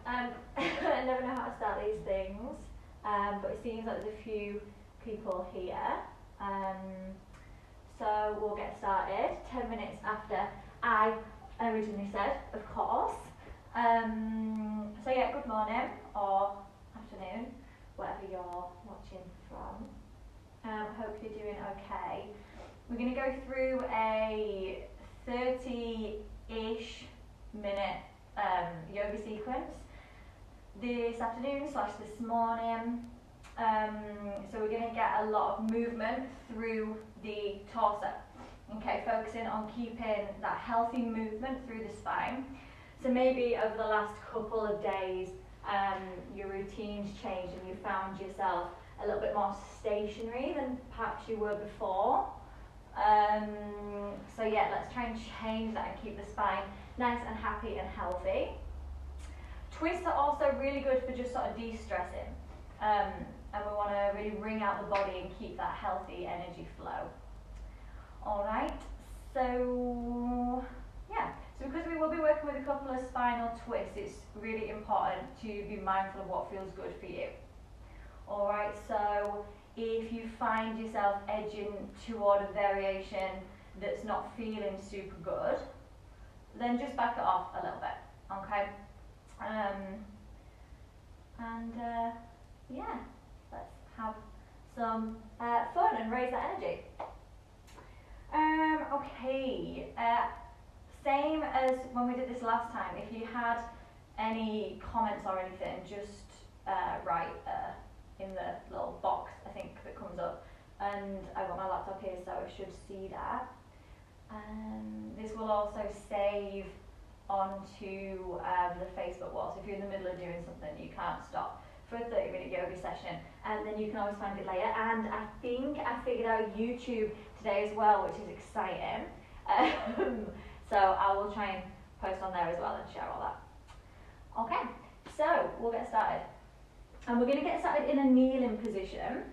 I never know how to start these things, but it seems like there's a few people here. So we'll get started 10 minutes after I originally said, of course. So yeah, good morning or afternoon, whatever you're watching from. Hope you're doing okay. We're going to go through a 30-ish minute yoga sequence this afternoon / this morning. So we're going to get a lot of movement through the torso. Okay, focusing on keeping that healthy movement through the spine. So maybe over the last couple of days, your routine's changed and you found yourself a little bit more stationary than perhaps you were before. So yeah, let's try and change that and keep the spine nice and happy and healthy. Twists are also really good for just sort of de-stressing. And we want to really wring out the body and keep that healthy energy flow. Alright, so yeah. So because we will be working with a couple of spinal twists, it's really important to be mindful of what feels good for you. Alright, so if you find yourself edging toward a variation that's not feeling super good, then just back it off a little bit, okay? Yeah, let's have some fun and raise that energy. Okay, same as when we did this last time. If you had any comments or anything, just write in the little box, I think, that comes up. And I've got my laptop here, so I should see that. This will also save onto the Facebook wall. So if you're in the middle of doing something, you can't stop for a 30-minute yoga session, and then you can always find it later. And I think I figured out YouTube today as well, which is exciting. So I will try and post on there as well and share all that. Okay, so we'll get started. And we're going to get started in a kneeling position.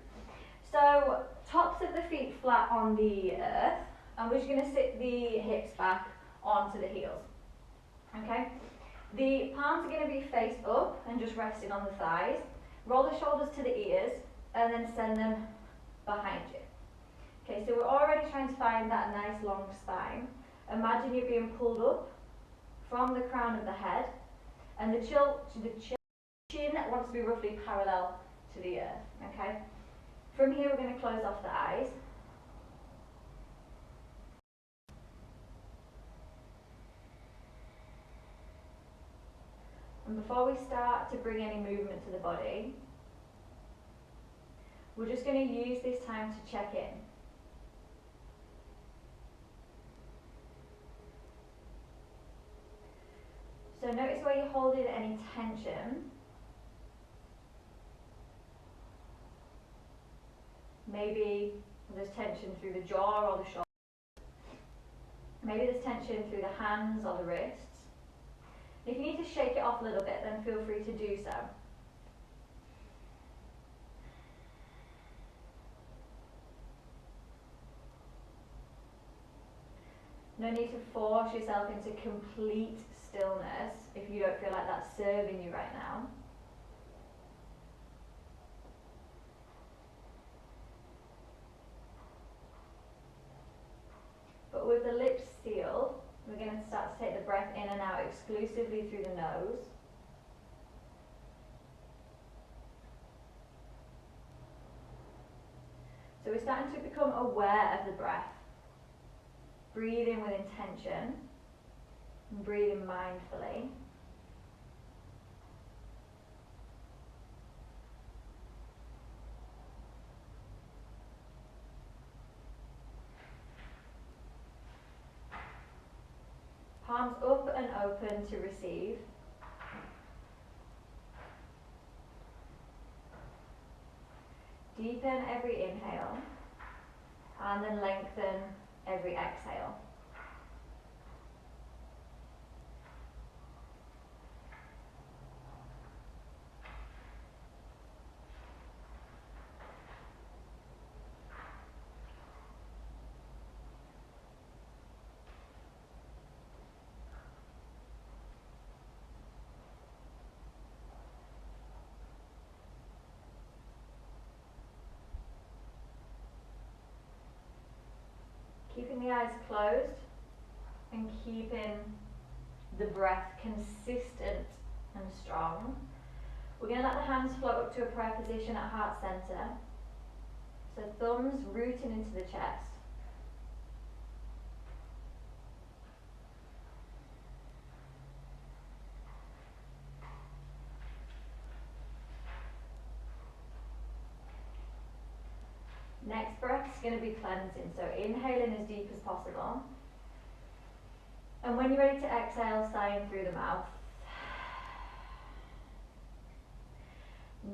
So tops of the feet flat on the earth, and we're just going to sit the hips back onto the heels. Okay, the palms are going to be face up and just resting on the thighs. Roll the shoulders to the ears and then send them behind you. Okay, so we're already trying to find that nice long spine. Imagine you're being pulled up from the crown of the head, and the chin wants to be roughly parallel to the earth. Okay, from here we're going to close off the eyes. And before we start to bring any movement to the body, we're just going to use this time to check in. So notice where you're holding any tension. Maybe there's tension through the jaw or the shoulder. Maybe there's tension through the hands or the wrists. If you need to shake it off a little bit, then feel free to do so. No need to force yourself into complete stillness if you don't feel like that's serving you right now. But with the lips sealed, we're going to start to take the breath in and out exclusively through the nose. So we're starting to become aware of the breath. Breathing with intention and breathing mindfully. Palms up and open to receive. Deepen every inhale and then lengthen every exhale. keeping the eyes closed and keeping the breath consistent and strong. We're going to let the hands float up to a prayer position at heart center. So thumbs rooting into the chest. Next breath is going to be cleansing, so inhaling as deep as possible. And when you're ready to exhale, sighing through the mouth.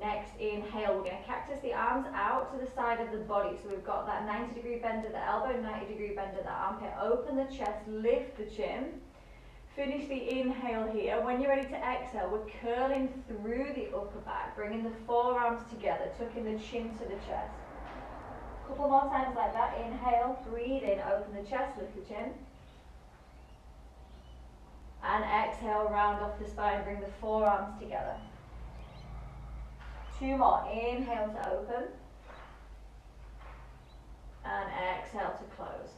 Next, inhale, we're going to cactus the arms out to the side of the body. So we've got that 90-degree bend at the elbow, 90-degree bend at the armpit. Open the chest, lift the chin. Finish the inhale here. When you're ready to exhale, we're curling through the upper back, bringing the forearms together, tucking the chin to the chest. Couple more times like that. Inhale, breathe in, open the chest, lift the chin. And exhale, round off the spine, bring the forearms together. Two more. Inhale to open. And exhale to close.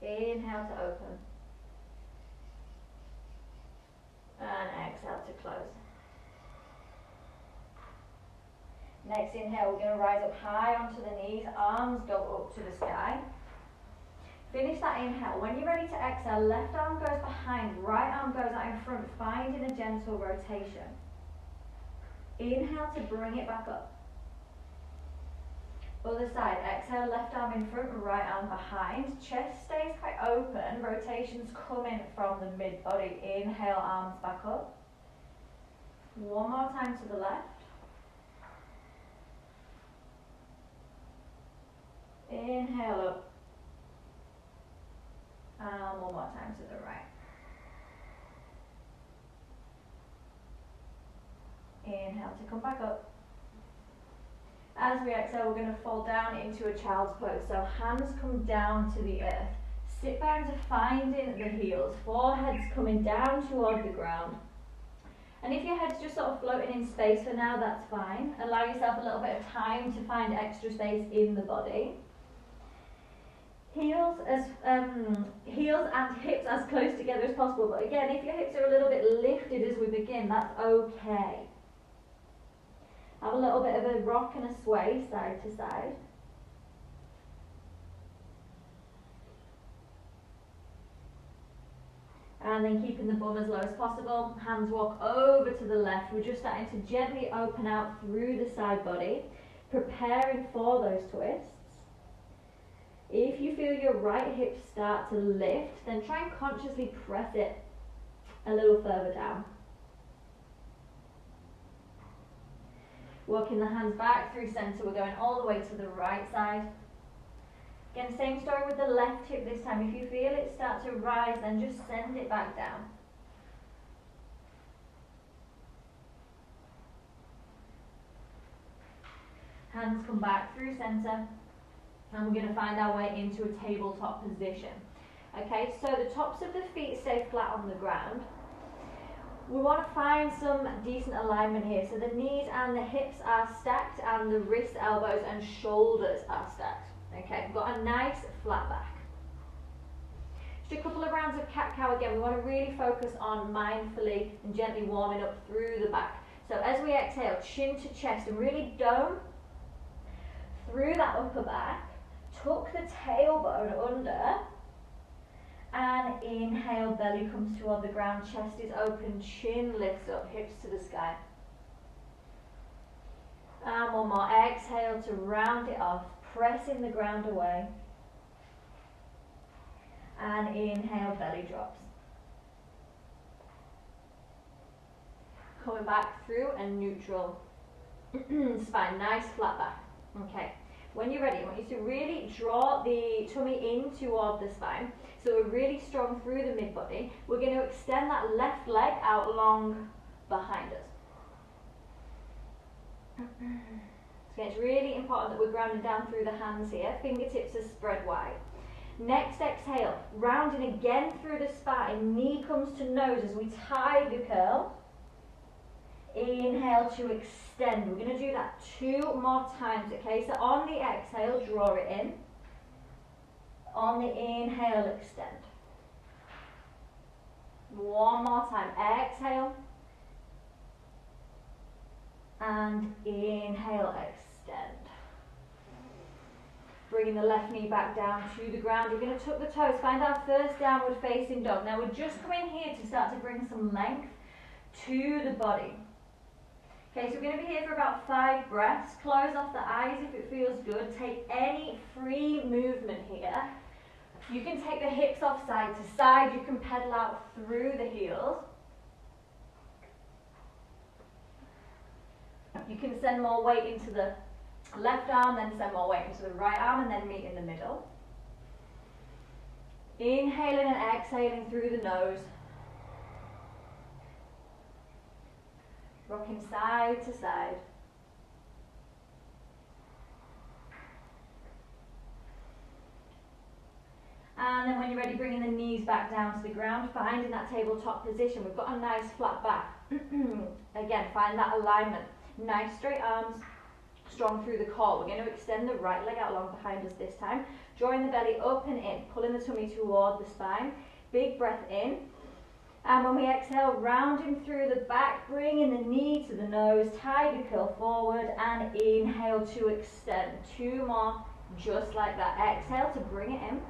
Inhale to open. And exhale to close. Next inhale, we're going to rise up high onto the knees, arms go up to the sky. Finish that inhale. When you're ready to exhale, left arm goes behind, right arm goes out in front, finding a gentle rotation. Inhale to bring it back up. Other side, exhale, left arm in front, right arm behind. Chest stays quite open, rotations coming from the mid-body. Inhale, arms back up. One more time to the left. Inhale up. And one more time to the right. Inhale to come back up. As we exhale, we're going to fall down into a child's pose. So hands come down to the earth. Sit bones are finding the heels. Forehead's coming down toward the ground. And if your head's just sort of floating in space for now, that's fine. Allow yourself a little bit of time to find extra space in the body. Heels and hips as close together as possible. But again, if your hips are a little bit lifted as we begin, that's okay. Have a little bit of a rock and a sway side to side. And then keeping the bum as low as possible. Hands walk over to the left. We're just starting to gently open out through the side body, preparing for those twists. If you feel your right hip start to lift, then try and consciously press it a little further down. Walking the hands back through center, we're going all the way to the right side. Again, same story with the left hip this time. If you feel it start to rise, then just send it back down. Hands come back through center. And we're going to find our way into a tabletop position. Okay, so the tops of the feet stay flat on the ground. We want to find some decent alignment here. So the knees and the hips are stacked and the wrists, elbows and shoulders are stacked. Okay, we've got a nice flat back. Just a couple of rounds of cat-cow again. We want to really focus on mindfully and gently warming up through the back. So as we exhale, chin to chest and really dome through that upper back. Tuck the tailbone under and inhale, belly comes toward the ground, chest is open, chin lifts up, hips to the sky. And one more, exhale to round it off, pressing the ground away. And inhale, belly drops. Coming back through and neutral spine, nice flat back. Okay. When you're ready, I want you to really draw the tummy in toward the spine. So we're really strong through the mid-body. We're going to extend that left leg out long behind us. So it's really important that we're grounding down through the hands here. Fingertips are spread wide. Next exhale, rounding again through the spine. Knee comes to nose as we tie the curl. Inhale to extend. We're going to do that 2 more times, okay? So on the exhale, draw it in. On the inhale, extend. One more time. Exhale. And inhale, extend. Bringing the left knee back down to the ground. We're going to tuck the toes. Find our first downward facing dog. Now we're just coming here to start to bring some length to the body. Okay, so we're going to be here for about 5 breaths. Close off the eyes if it feels good. Take any free movement here. You can take the hips off side to side. You can pedal out through the heels. You can send more weight into the left arm, then send more weight into the right arm, and then meet in the middle. Inhaling and exhaling through the nose. Rocking side to side. And then when you're ready, bringing the knees back down to the ground, finding that tabletop position. We've got a nice flat back. Again, find that alignment. Nice straight arms, strong through the core. We're going to extend the right leg out long behind us this time. Drawing the belly up and in, pulling the tummy toward the spine. Big breath in. And when we exhale, rounding through the back, bringing the knee to the nose, tiger curl forward, and inhale to extend. 2 more, just like that. Exhale to bring it in.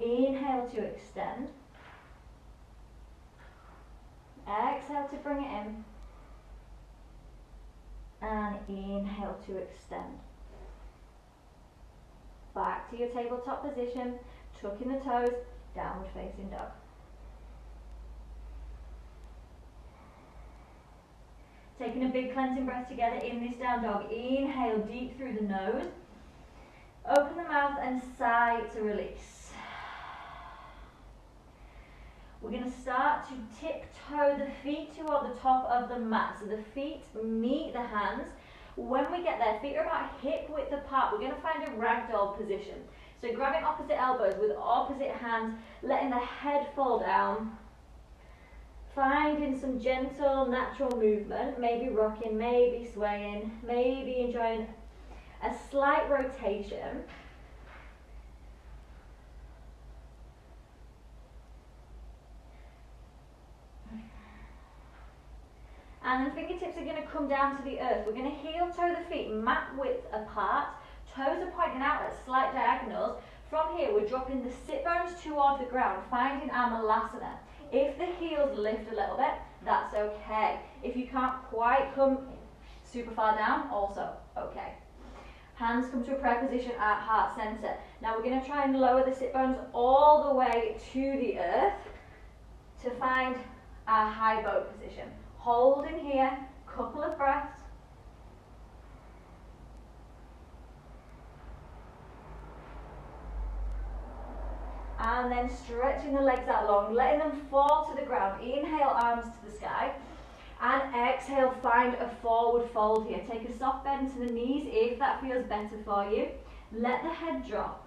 Inhale to extend. Exhale to bring it in. And inhale to extend. Back to your tabletop position, tucking the toes, downward facing dog. Taking a big cleansing breath together in this down dog. Inhale deep through the nose. Open the mouth and sigh to release. We're going to start to tiptoe the feet toward the top of the mat. So the feet meet the hands. When we get there, feet are about hip width apart. We're going to find a ragdoll position. So grabbing opposite elbows with opposite hands, letting the head fall down. Finding some gentle, natural movement. Maybe rocking, maybe swaying, maybe enjoying a slight rotation. And then fingertips are going to come down to the earth. We're going to heel toe the feet mat width apart. Toes are pointing out at slight diagonals. From here, we're dropping the sit bones toward the ground, finding our malasana. If the heels lift a little bit, that's okay. If you can't quite come super far down, also okay. Hands come to a prayer position at heart center. Now we're going to try and lower the sit bones all the way to the earth to find our high boat position. Hold in here, couple of breaths. And then stretching the legs out long, letting them fall to the ground. Inhale, arms to the sky. And exhale, find a forward fold here. Take a soft bend to the knees if that feels better for you. Let the head drop.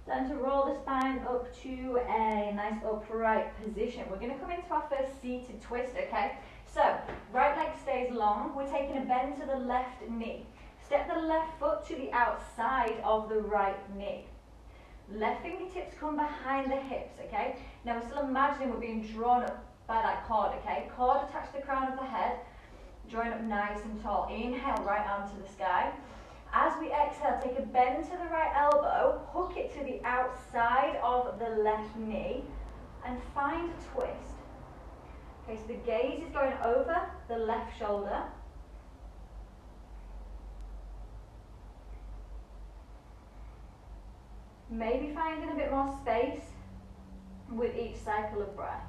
Time to roll the spine up to a nice upright position. We're going to come into our first seated twist, okay? So, right leg stays long. We're taking a bend to the left knee. Step the left foot to the outside of the right knee. Left fingertips come behind the hips, okay? Now we're still imagining we're being drawn up by that cord, okay? Cord attached to the crown of the head, drawing up nice and tall. Inhale, right arm to the sky. As we exhale, take a bend to the right elbow, hook it to the outside of the left knee, and find a twist. Okay, so the gaze is going over the left shoulder. Maybe finding a bit more space with each cycle of breath.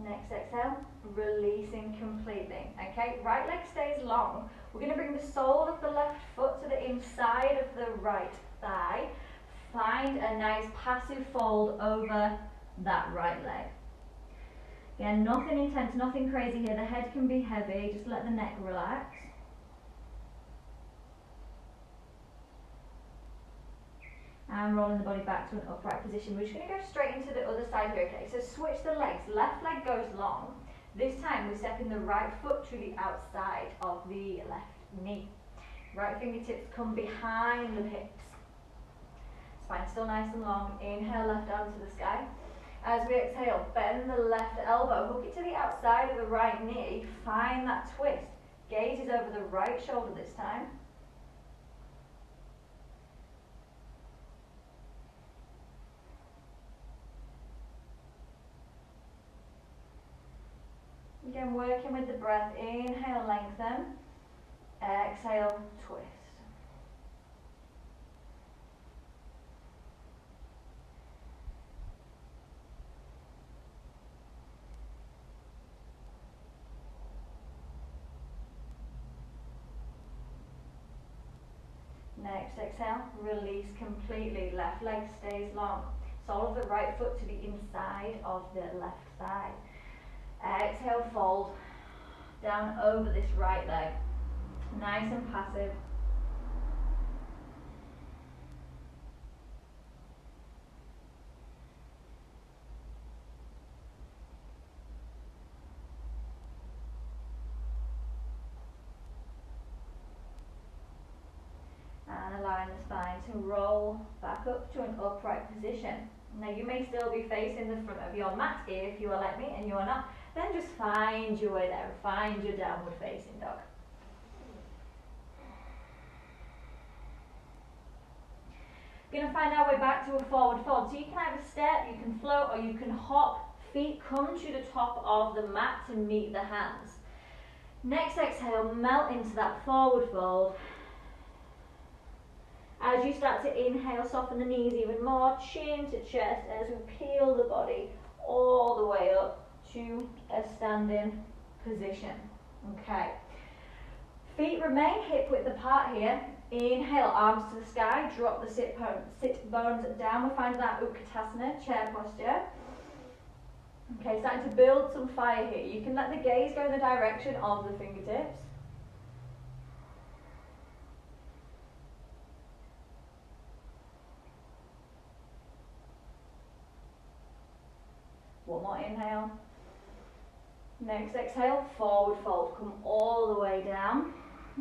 Next exhale, releasing completely. Okay, right leg stays long. We're going to bring the sole of the left foot to the inside of the right thigh. Find a nice passive fold over that right leg. Again, nothing intense, nothing crazy here. The head can be heavy, just let the neck relax. And rolling the body back to an upright position. We're just going to go straight into the other side here, okay? So switch the legs. Left leg goes long. This time we're stepping the right foot to the outside of the left knee. Right fingertips come behind the hips. Spine still nice and long. Inhale, left arm to the sky. As we exhale, bend the left elbow. Hook it to the outside of the right knee. Find that twist. Gaze is over the right shoulder this time. Again, working with the breath. Inhale, lengthen. Exhale, twist. Next exhale, release completely. Left leg stays long. Sole of the right foot to the inside of the left thigh. Exhale, fold down over this right leg. Nice and passive. And allowing the spine to roll back up to an upright position. Now you may still be facing the front of your mat if you are like me and you are not. Then just find your way there, find your downward facing dog. We're going to find our way back to a forward fold. So you can either step, you can float, or you can hop. Feet come to the top of the mat to meet the hands. Next exhale, melt into that forward fold. As you start to inhale, soften the knees even more, chin to chest as we peel the body all the way up to a standing position. Okay. Feet remain hip width apart here. Inhale, arms to the sky, drop the sit bones down. We find that Utkatasana, chair posture. Okay, starting to build some fire here. You can let the gaze go in the direction of the fingertips. One more inhale. Next exhale, forward fold. Come all the way down.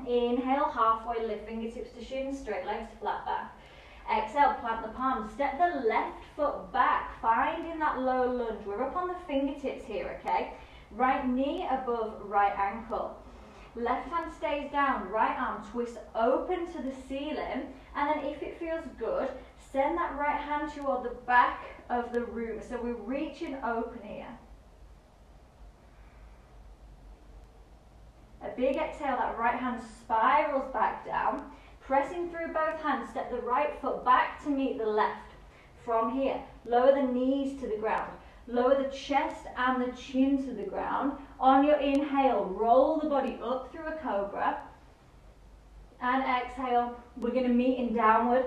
Inhale, halfway lift, fingertips to shins, straight legs to flat back. Exhale, plant the palms. Step the left foot back, finding that low lunge. We're up on the fingertips here, okay? Right knee above right ankle. Left hand stays down, right arm twists open to the ceiling. And then if it feels good, send that right hand toward the back of the room. So we're reaching open here. A big exhale, that right hand spirals back down. Pressing through both hands, step the right foot back to meet the left. From here, lower the knees to the ground. Lower the chest and the chin to the ground. On your inhale, roll the body up through a cobra. And exhale, we're going to meet in downward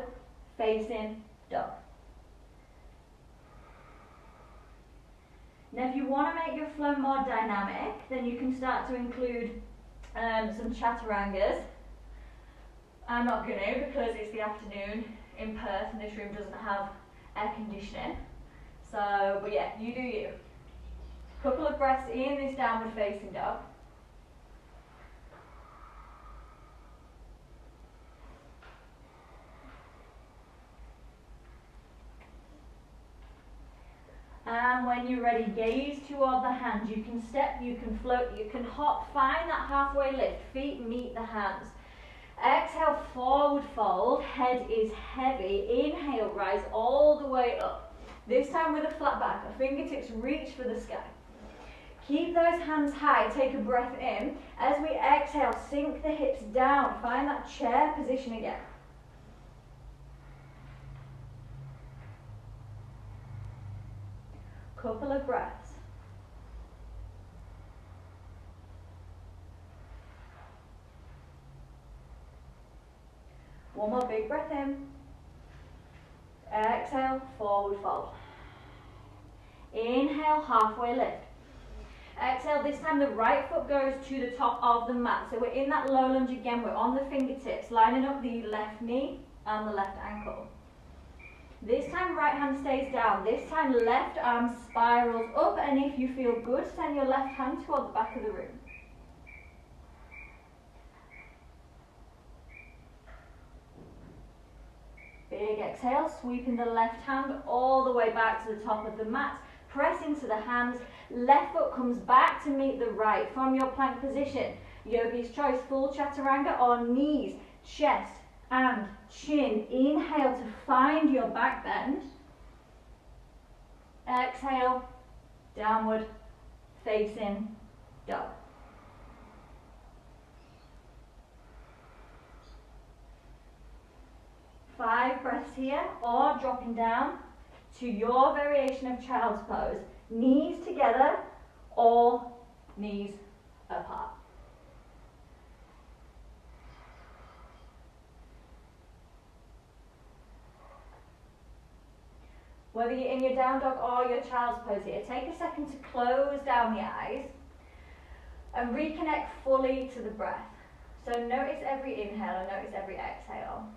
facing dog. Now if you want to make your flow more dynamic, then you can start to include some chaturangas. I'm not going to because it's the afternoon in Perth and this room doesn't have air conditioning. So, but yeah, you do you. Couple of breaths in this downward facing dog. And when you're ready, gaze toward the hands. You can step, you can float, you can hop. Find that halfway lift. Feet meet the hands. Exhale, forward fold. Head is heavy. Inhale, rise all the way up. This time with a flat back. Our fingertips reach for the sky. Keep those hands high. Take a breath in. As we exhale, sink the hips down. Find that chair position again. Couple of breaths. One more big breath in. Exhale, forward fold. Inhale, halfway lift. Exhale, this time the right foot goes to the top of the mat. So we're in that low lunge again, we're on the fingertips, lining up the left knee and the left ankle. This time right hand stays down, this time left arm spirals up, and if you feel good, send your left hand toward the back of the room. Big exhale, sweeping the left hand all the way back to the top of the mat. Press into the hands, left foot comes back to meet the right from your plank position. Yogi's choice, full chaturanga on knees, chest and chin. Inhale to find your back bend. Exhale, downward facing dog. Five breaths here, or dropping down to your variation of child's pose. Knees together or knees apart. Whether you're in your down dog or your child's pose here, take a second to close down the eyes and reconnect fully to the breath. So notice every inhale and notice every exhale.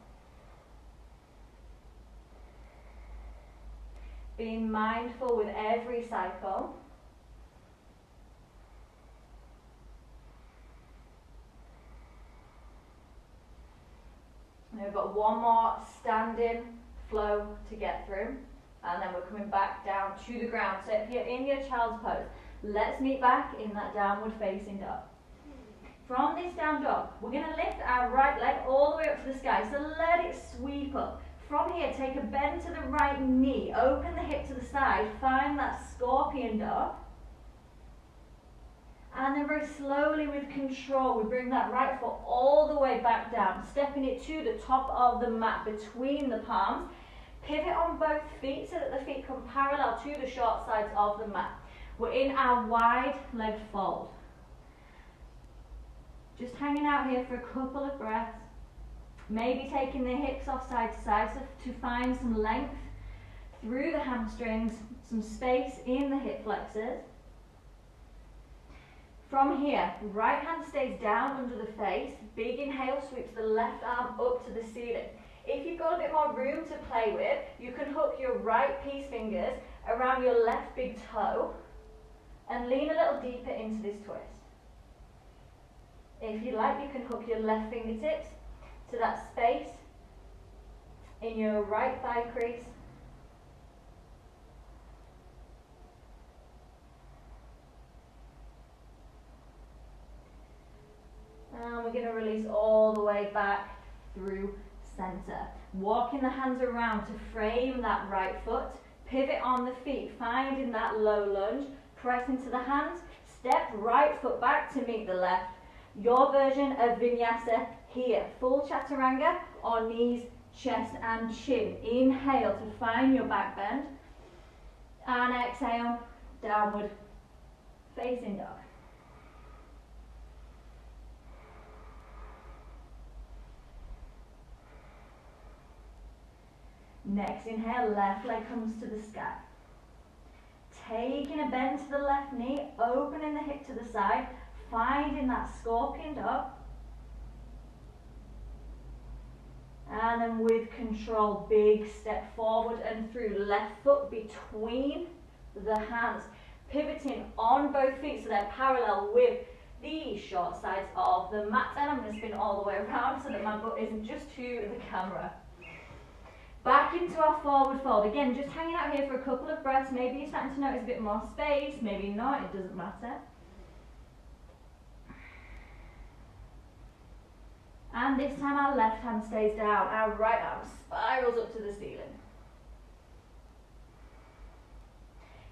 Being mindful with every cycle. And we've got one more standing flow to get through, and then we're coming back down to the ground. So if you're in your child's pose, let's meet back in that downward facing dog. From this down dog, we're going to lift our right leg all the way up to the sky, so let it sweep up. From here, take a bend to the right knee, open the hip to the side, find that scorpion dog. And then very slowly with control, we bring that right foot all the way back down, stepping it to the top of the mat between the palms. Pivot on both feet so that the feet come parallel to the short sides of the mat. We're in our wide leg fold. Just hanging out here for a couple of breaths. Maybe taking the hips off side to side to find some length through the hamstrings, some space in the hip flexors. From here, right hand stays down under the face. Big inhale, sweeps the left arm up to the ceiling. If you've got a bit more room to play with, you can hook your right peace fingers around your left big toe and lean a little deeper into this twist. If you like, you can hook your left fingertips to that space in your right thigh crease. And we're going to release all the way back through center. Walking the hands around to frame that right foot. Pivot on the feet, finding that low lunge. Press into the hands. Step right foot back to meet the left. Your version of vinyasa here. Full chaturanga on knees, chest and chin. Inhale to find your back bend. And exhale, downward facing dog. Next inhale, left leg comes to the sky. Taking a bend to the left knee, opening the hip to the side, finding that scorpion dog. And then with control, big step forward and through. Left foot between the hands. Pivoting on both feet so they're parallel with the short sides of the mat. And I'm going to spin all the way around so that my butt isn't just to the camera. Back into our forward fold. Again, just hanging out here for a couple of breaths. Maybe you're starting to notice a bit more space, maybe not, it doesn't matter. And this time our left hand stays down, our right arm spirals up to the ceiling.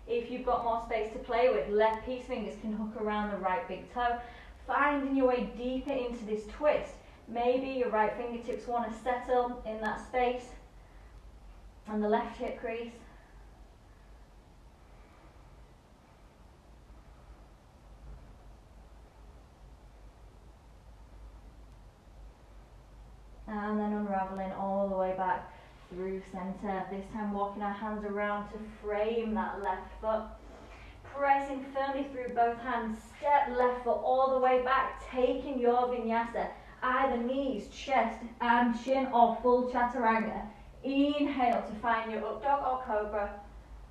If you've got more space to play with, left peace fingers can hook around the right big toe, finding your way deeper into this twist. Maybe your right fingertips want to settle in that space and the left hip crease. And then unraveling back through center. This time walking our hands around to frame that left foot. Pressing firmly through both hands, step left foot all the way back, taking your vinyasa, either knees, chest and chin or full chaturanga. Inhale to find your up dog or cobra,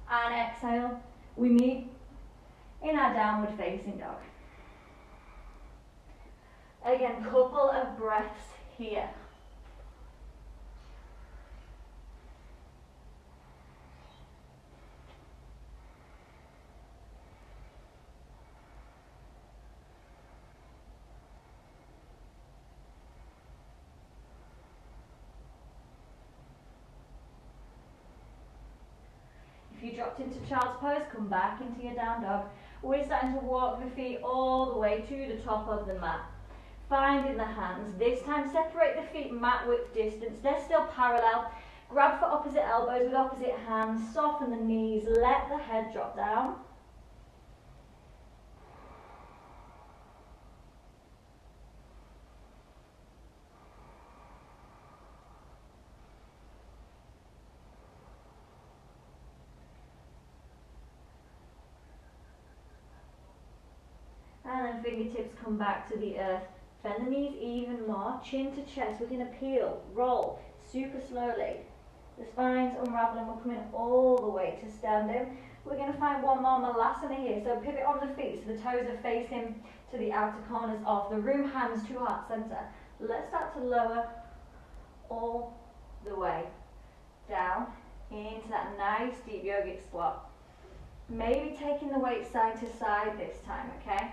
and exhale, we meet in our downward facing dog. Again, couple of breaths here. If you dropped into child's pose, come back into your down dog. We're starting to walk the feet all the way to the top of the mat. Finding the hands. This time separate the feet mat width distance. They're still parallel. Grab for opposite elbows with opposite hands. Soften the knees. Let the head drop down. And then fingertips come back to the earth. Bend the knees even more. Chin to chest. We're going to peel, roll, super slowly. The spine's unraveling. We're coming all the way to standing. We're going to find one more malasana here. So pivot on the feet so the toes are facing to the outer corners of the room. Hands to heart center. Let's start to lower all the way down into that nice deep yogic squat. Maybe taking the weight side to side this time, okay?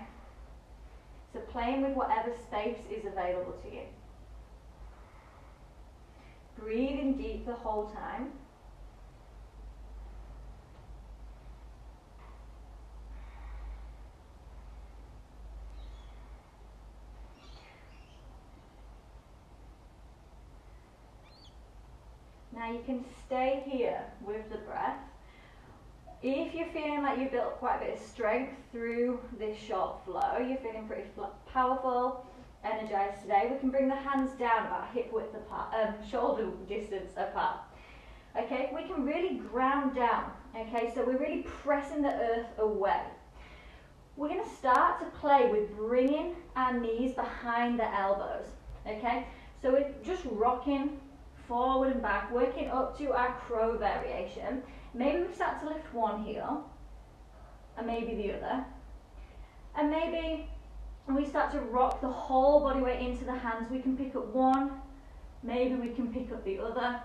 So playing with whatever space is available to you. Breathing deep the whole time. Now you can stay here with the breath. If you're feeling like you've built quite a bit of strength through this short flow, you're feeling pretty powerful, energized today, we can bring the hands down about hip width apart, shoulder distance apart. Okay, we can really ground down. Okay, so we're really pressing the earth away. We're going to start to play with bringing our knees behind the elbows. Okay, so we're just rocking forward and back, working up to our crow variation. Maybe we start to lift one heel, and maybe the other. And maybe we start to rock the whole body weight into the hands. We can pick up one, maybe we can pick up the other.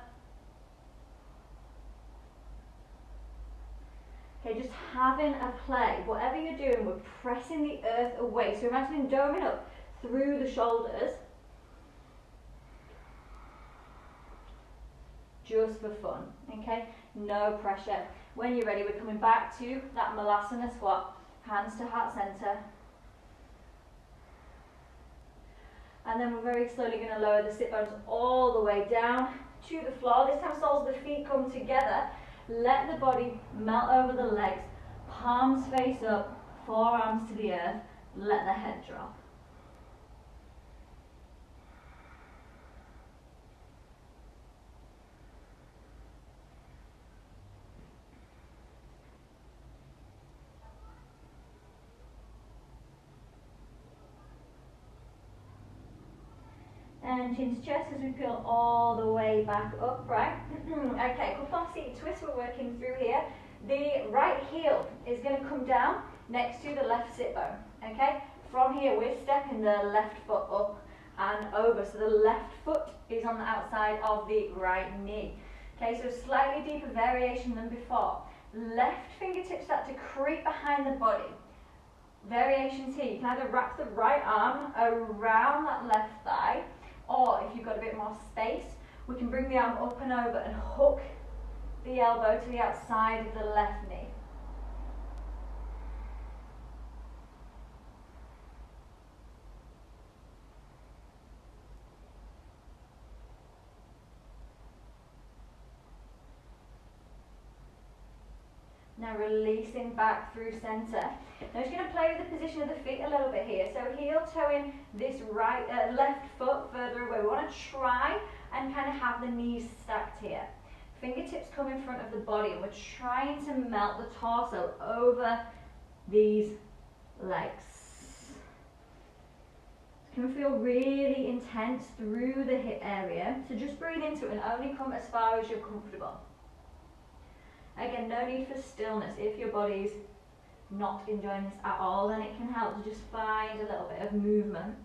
Okay, just having a play. Whatever you're doing, we're pressing the earth away. So imagine doming up through the shoulders. Just for fun, okay? No pressure. When you're ready, we're coming back to that malasana squat. Hands to heart center. And then we're very slowly going to lower the sit bones all the way down to the floor. This time soles of the feet come together. Let the body melt over the legs. Palms face up, forearms to the earth. Let the head drop. And chin to chest as we peel all the way back up, right? Okay, couple of seat twists we're working through here. The right heel is going to come down next to the left sit bone, okay? From here, we're stepping the left foot up and over. So the left foot is on the outside of the right knee. Okay, so slightly deeper variation than before. Left fingertips start to creep behind the body. Variations here. You can either wrap the right arm around that left thigh, or if you've got a bit more space, we can bring the arm up and over and hook the elbow to the outside of the left knee. Now releasing back through center. Now I'm just going to play with the position of the feet a little bit here. So heel toeing this left foot further away. We want to try and kind of have the knees stacked here. Fingertips come in front of the body, and we're trying to melt the torso over these legs. It's going to feel really intense through the hip area, so just breathe into it and only come as far as you're comfortable. Again, no need for stillness. If your body's not enjoying this at all, then it can help to just find a little bit of movement.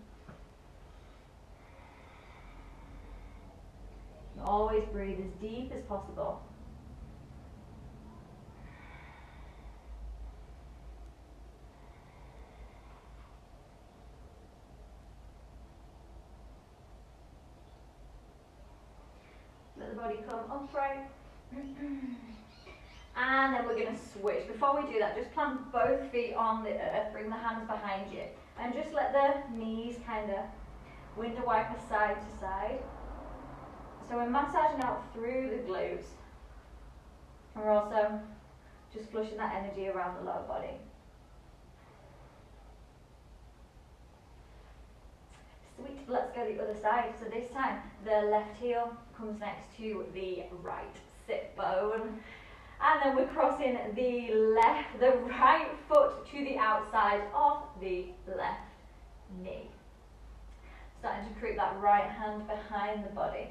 Always breathe as deep as possible. Let the body come upright. And then we're going to switch. Before we do that, just plant both feet on the earth, bring the hands behind you, and just let the knees kind of window wiper side to side. So we're massaging out through the glutes, and we're also just flushing that energy around the lower body. Sweet, let's go the other side. So this time, the left heel comes next to the right sit bone. And then we're crossing the right foot to the outside of the left knee. Starting to creep that right hand behind the body.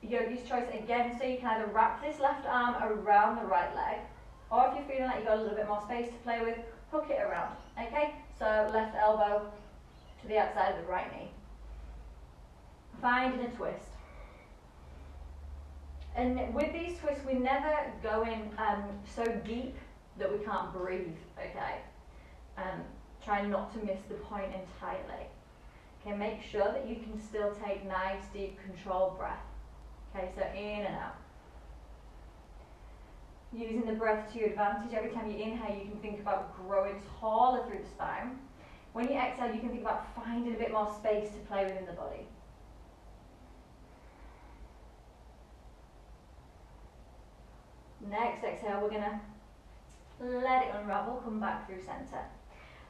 Yogi's choice again, so you can either wrap this left arm around the right leg, or if you're feeling like you've got a little bit more space to play with, hook it around. Okay, so left elbow to the outside of the right knee. Finding a twist. And with these twists, we never go in so deep that we can't breathe, okay? Try not to miss the point entirely. Okay, make sure that you can still take nice, deep, controlled breath. Okay, so in and out. Using the breath to your advantage. Every time you inhale, you can think about growing taller through the spine. When you exhale, you can think about finding a bit more space to play within the body. Next exhale, we're going to let it unravel, come back through center.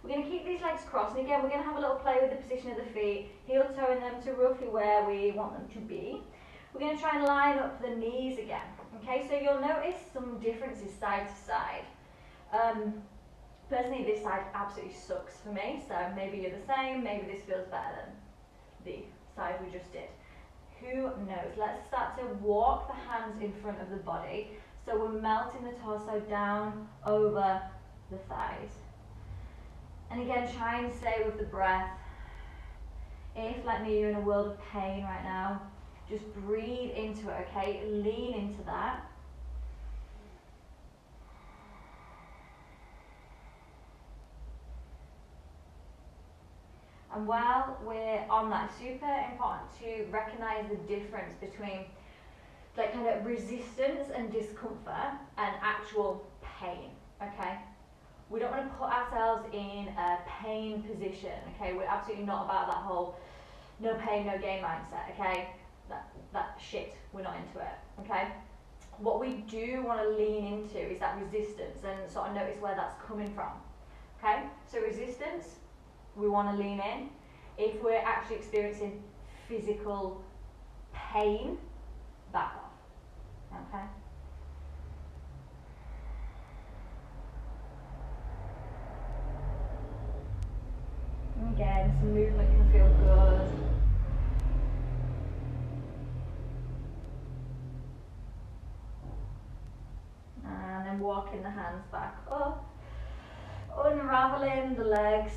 We're going to keep these legs crossed, and again, we're going to have a little play with the position of the feet, heel toeing them to roughly where we want them to be. We're going to try and line up the knees again. Okay, so you'll notice some differences side to side. Personally, this side absolutely sucks for me, so maybe you're the same, maybe this feels better than the side we just did. Who knows? Let's start to walk the hands in front of the body. So we're melting the torso down over the thighs. And again, try and stay with the breath. If, like me, you're in a world of pain right now, just breathe into it, okay? Lean into that. And while we're on that, super important to recognize the difference between like kind of resistance and discomfort and actual pain, okay? We don't want to put ourselves in a pain position, okay? We're absolutely not about that whole no pain, no gain mindset, okay? That shit, we're not into it, okay? What we do want to lean into is that resistance and sort of notice where that's coming from, okay? So resistance, we want to lean in. If we're actually experiencing physical pain, back off. Okay. Again, some movement can feel good. And then walking the hands back up. Unraveling the legs.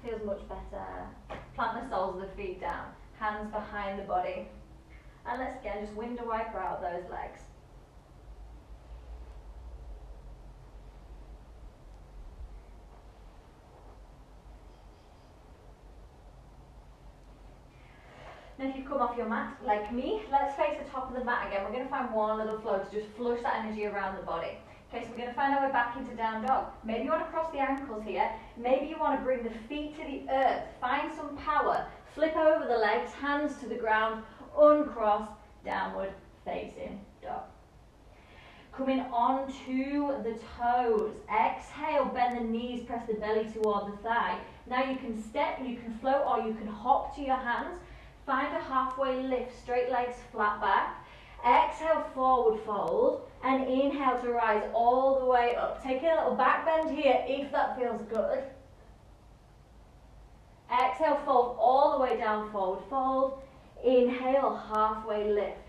Feels much better. Plant the soles of the feet down. Hands behind the body. And let's again just window wiper out those legs. Now if you've come off your mat, like me, let's face the top of the mat again. We're going to find one little flow to just flush that energy around the body. Okay, so we're going to find our way back into down dog. Maybe you want to cross the ankles here. Maybe you want to bring the feet to the earth. Find some power. Flip over the legs, hands to the ground, uncross, downward facing dog. Coming onto the toes. Exhale, bend the knees, press the belly toward the thigh. Now you can step, you can float, or you can hop to your hands. Find a halfway lift, straight legs, flat back. Exhale, forward fold, and inhale to rise all the way up. Take a little back bend here if that feels good. Exhale, fold all the way down, forward fold. Inhale, halfway lift.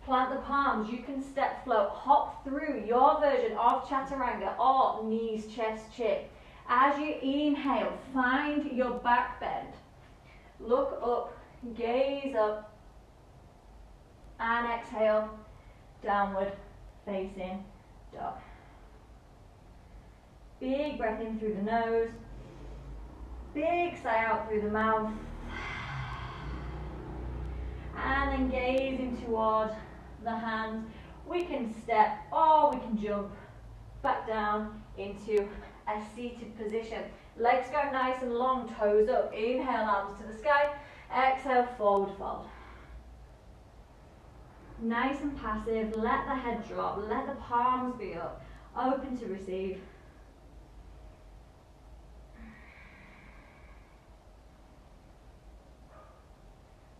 Plant the palms, you can step float, hop through your version of chaturanga or knees, chest, chin. As you inhale, find your back bend. Look up, gaze up. And exhale, downward facing dog. Big breath in through the nose. Big sigh out through the mouth. And then gazing towards the hands. We can step or we can jump back down into a seated position. Legs go nice and long, toes up. Inhale, arms to the sky. Exhale, forward fold. Nice and passive, let the head drop, let the palms be up, open to receive.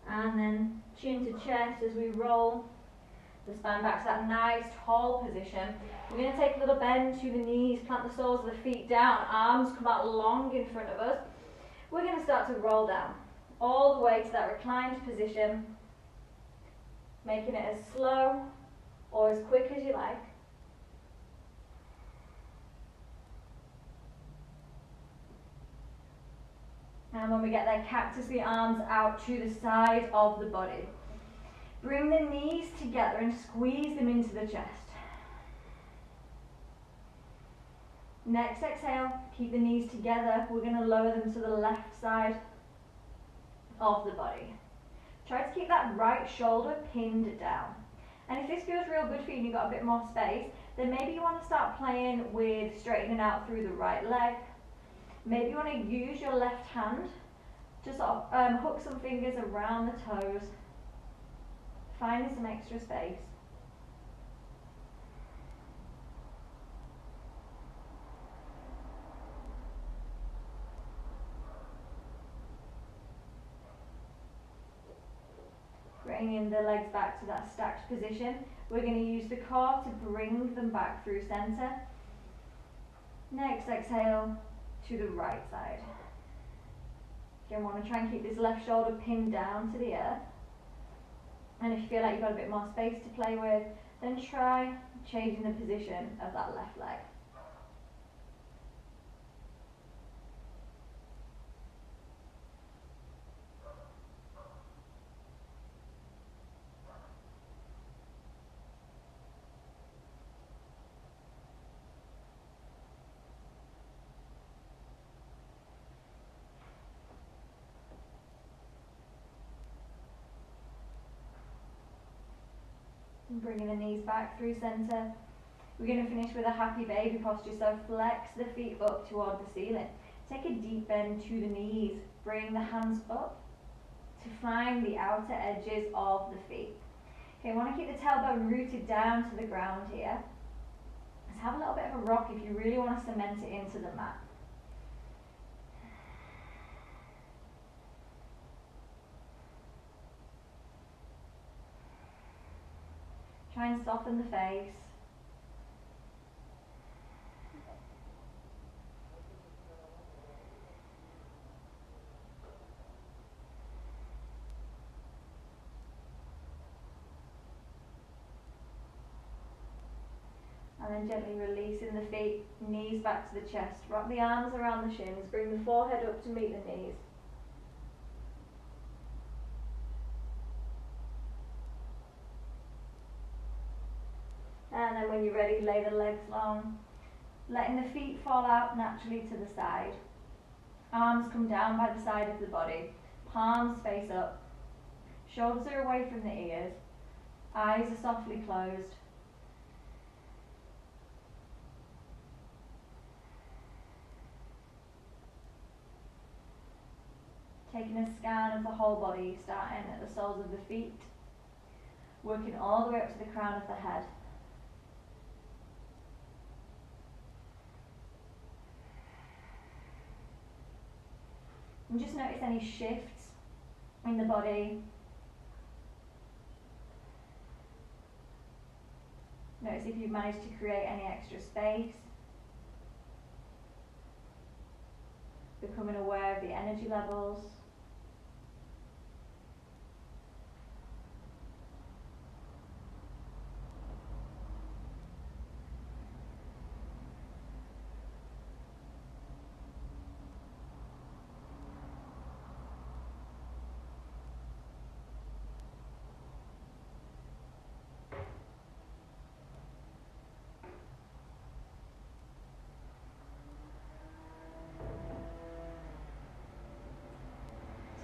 And then chin to chest as we roll the spine back to that nice tall position. We're going to take a little bend to the knees, plant the soles of the feet down, arms come out long in front of us. We're going to start to roll down all the way to that reclined position, making it as slow or as quick as you like. And when we get there, cactus the arms out to the side of the body. Bring the knees together and squeeze them into the chest. Next exhale, keep the knees together. We're going to lower them to the left side of the body. Try to keep that right shoulder pinned down. And if this feels real good for you and you've got a bit more space, then maybe you want to start playing with straightening out through the right leg. Maybe you want to use your left hand to sort of hook some fingers around the toes, finding some extra space. Bringing the legs back to that stacked position. We're going to use the core to bring them back through center. Next exhale to the right side. Again, want to try and keep this left shoulder pinned down to the earth. And if you feel like you've got a bit more space to play with, then try changing the position of that left leg. Bringing the knees back through center. We're going to finish with a happy baby posture, so flex the feet up toward the ceiling. Take a deep bend to the knees. Bring the hands up to find the outer edges of the feet. Okay, want to keep the tailbone rooted down to the ground here. Let's have a little bit of a rock if you really want to cement it into the mat. Try and soften the face. And then gently releasing the feet, knees back to the chest. Wrap the arms around the shins, bring the forehead up to meet the knees. And then when you're ready, lay the legs long, letting the feet fall out naturally to the side. Arms come down by the side of the body, palms face up, shoulders are away from the ears, eyes are softly closed. Taking a scan of the whole body, starting at the soles of the feet, working all the way up to the crown of the head. And just notice any shifts in the body. Notice if you've managed to create any extra space. Becoming aware of the energy levels.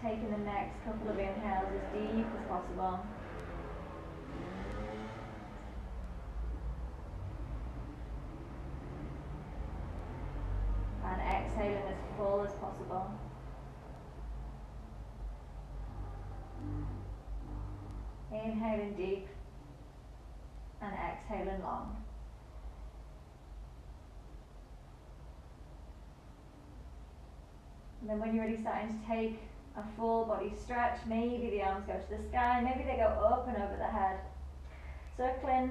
Taking the next couple of inhales as deep as possible. And exhaling as full as possible. Inhaling deep and exhaling long. And then when you're ready, starting to take a full body stretch, maybe the arms go to the sky, maybe they go up and over the head. Circling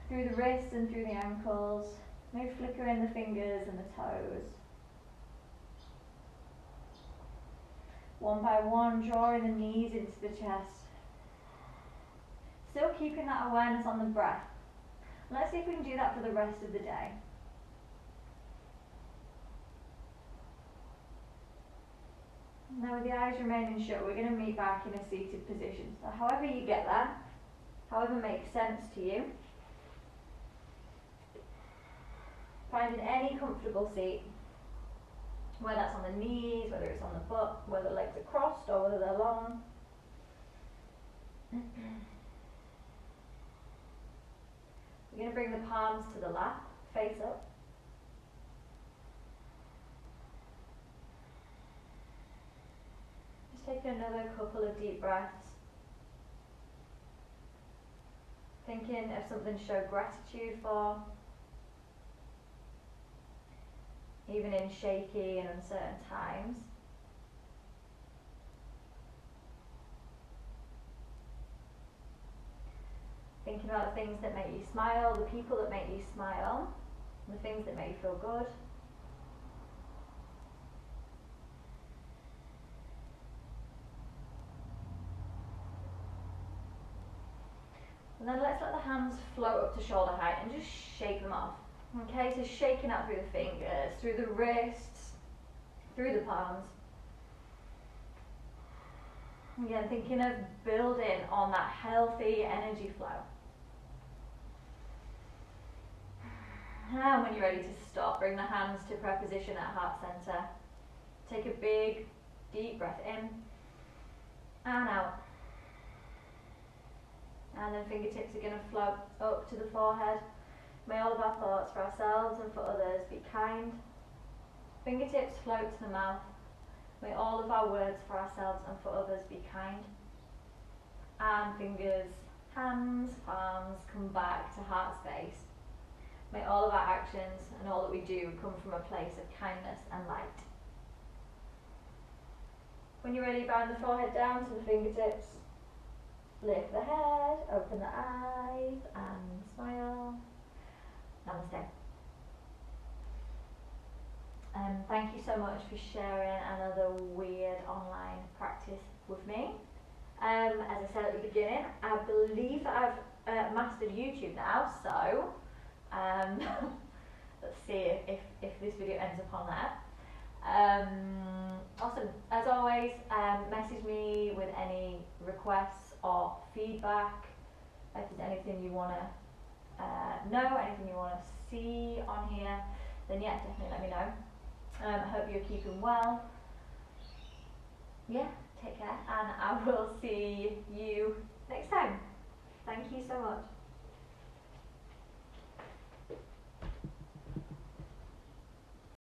through the wrists and through the ankles, maybe flickering the fingers and the toes. One by one, drawing the knees into the chest. Still keeping that awareness on the breath. Let's see if we can do that for the rest of the day. Now with the eyes remaining shut, we're going to meet back in a seated position. So however you get there, however makes sense to you. Finding any comfortable seat, whether that's on the knees, whether it's on the butt, whether the legs are crossed or whether they're long. We're going to bring the palms to the lap, face up. Take another couple of deep breaths. Thinking of something to show gratitude for, even in shaky and uncertain times. Thinking about the things that make you smile, the people that make you smile, and the things that make you feel good. And then let's let the hands float up to shoulder height and just shake them off. Okay, so shaking out through the fingers, through the wrists, through the palms. Again, thinking of building on that healthy energy flow. And when you're ready to stop, bring the hands to preposition at heart center. Take a big, deep breath in and out. And then fingertips are going to float up to the forehead. May all of our thoughts for ourselves and for others be kind. Fingertips float to the mouth. May all of our words for ourselves and for others be kind. And fingers, hands, palms come back to heart space. May all of our actions and all that we do come from a place of kindness and light. When you're ready, bound the forehead down to the fingertips. Lift the head, open the eyes, and smile. Namaste. Thank you so much for sharing another weird online practice with me. As I said at the beginning, I believe that I've mastered YouTube now, so let's see if this video ends up on that. Awesome. As always, message me with any requests or feedback. If there's anything you want to know, anything you want to see on here, then yeah, definitely let me know. I hope you're keeping well. Yeah, take care, and I will see